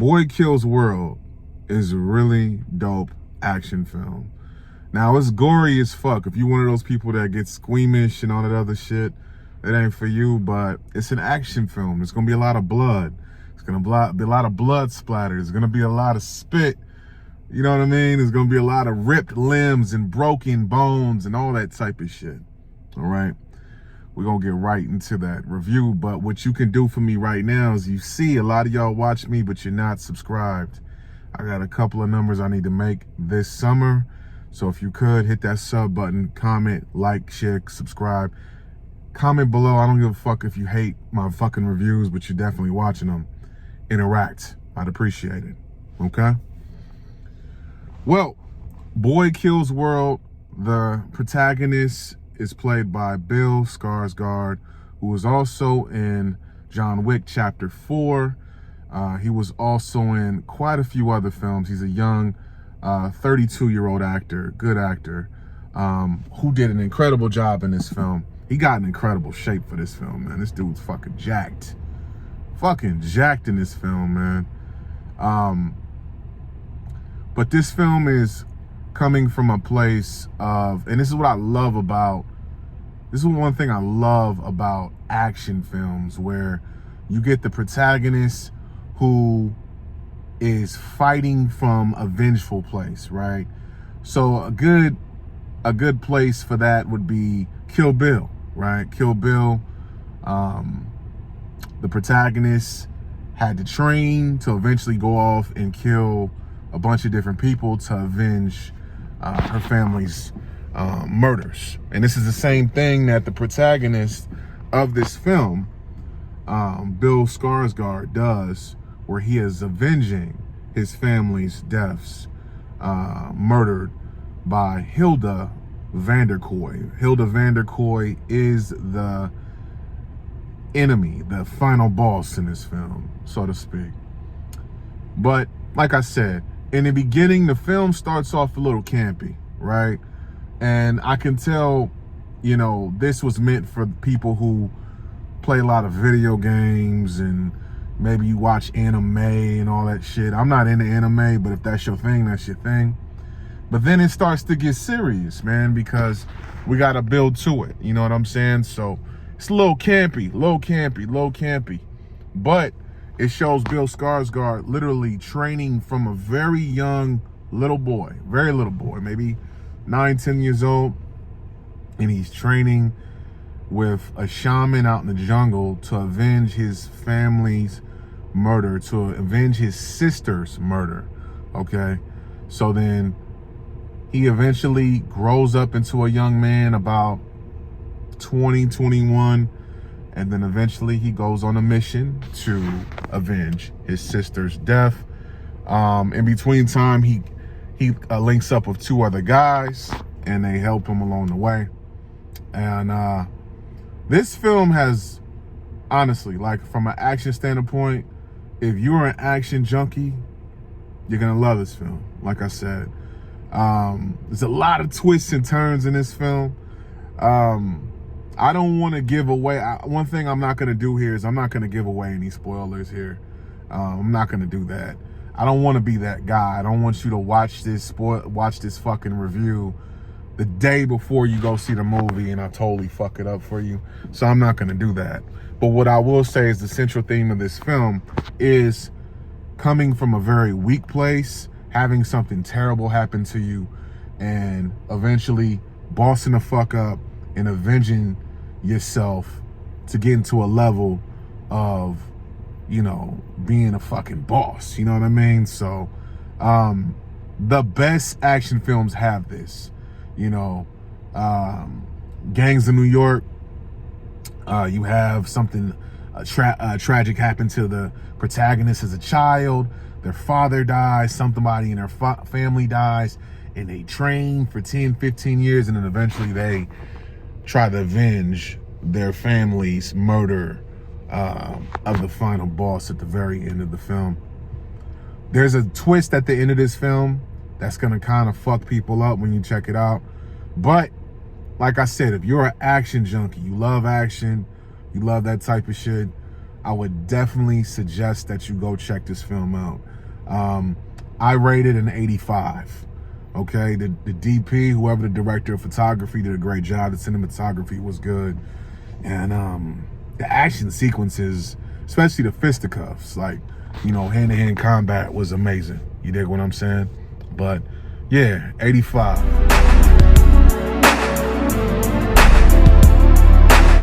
Boy Kills World is a really dope action film. Now, it's gory as fuck. If you're one of those people that get squeamish and all that other shit, it ain't for you, but it's an action film. There's gonna be a lot of blood. It's gonna be a lot of blood splatter. There's gonna be a lot of spit. You know what I mean? There's gonna be a lot of ripped limbs and broken bones and all that type of shit. All right? We're gonna get right into that review, but what you can do for me right now is, you see a lot of y'all watch me, but you're not subscribed. I got a couple of numbers I need to make this summer. So if you could, hit that sub button, comment, like, share, subscribe. Comment below. I don't give a fuck if you hate my fucking reviews, but you're definitely watching them. Interact. I'd appreciate it. Okay? Well, Boy Kills World, the protagonist is played by Bill Skarsgård, who was also in John Wick Chapter 4. He was also in quite a few other films. He's a young 32-year-old actor, good actor, who did an incredible job in this film. He got in incredible shape for this film, man. This dude's fucking jacked. Fucking jacked in this film, man. But this film is coming from a place of, and this is what I love about, this is one thing I love about action films, where you get the protagonist who is fighting from a vengeful place, right? So a good place for that would be Kill Bill, right? Kill Bill, the protagonist had to train to eventually go off and kill a bunch of different people to avenge her family's murders. And this is the same thing that the protagonist of this film, Bill Skarsgård, does, where he is avenging his family's deaths, murdered by Hilda Vanderkoy. Hilda Vanderkoy is the enemy, the final boss in this film, so to speak. But like I said, in the beginning, the film starts off a little campy, right? And I can tell, you know, this was meant for people who play a lot of video games, and maybe you watch anime and all that shit. I'm not into anime, but if that's your thing, that's your thing. But then it starts to get serious, man, because we got to build to it. You know what I'm saying? So it's a little campy, low campy. But it shows Bill Skarsgård literally training from a very young little boy, maybe 9, 10 years old. And he's training with a shaman out in the jungle to avenge his family's murder, to avenge his sister's murder, okay? So then he eventually grows up into a young man, about 20, 21, and then eventually he goes on a mission to avenge his sister's death. In between time, he links up with 2 other guys, and they help him along the way. And this film has, honestly, like, from an action standpoint, if you're an action junkie, you're gonna love this film. Like I said, there's a lot of twists and turns in this film. I don't want to give away. One thing I'm not gonna do here is I'm not gonna give away any spoilers here. I'm not gonna do that. I don't want to be that guy. I don't want you to watch this fucking review the day before you go see the movie and I totally fuck it up for you. So I'm not gonna do that. But what I will say is the central theme of this film is coming from a very weak place, having something terrible happen to you, and eventually bossing the fuck up and avenging yourself to get into a level of, you know, being a fucking boss. You know what I mean? So the best action films have this. You know, Gangs of New York, you have something tragic happen to the protagonist as a child. Their father dies, somebody in their family dies, and they train for 10, 15 years, and then eventually they try to avenge their family's murder of the final boss at the very end of the film. There's a twist at the end of this film that's gonna kind of fuck people up when you check it out. But like I said, if you're an action junkie, you love action, you love that type of shit, I would definitely suggest that you go check this film out. I rated an 85. Okay, the DP, whoever the director of photography, did a great job. The cinematography was good, and the action sequences, especially the fisticuffs, like, you know, hand-to-hand combat was amazing. You dig what I'm saying? But yeah, 85.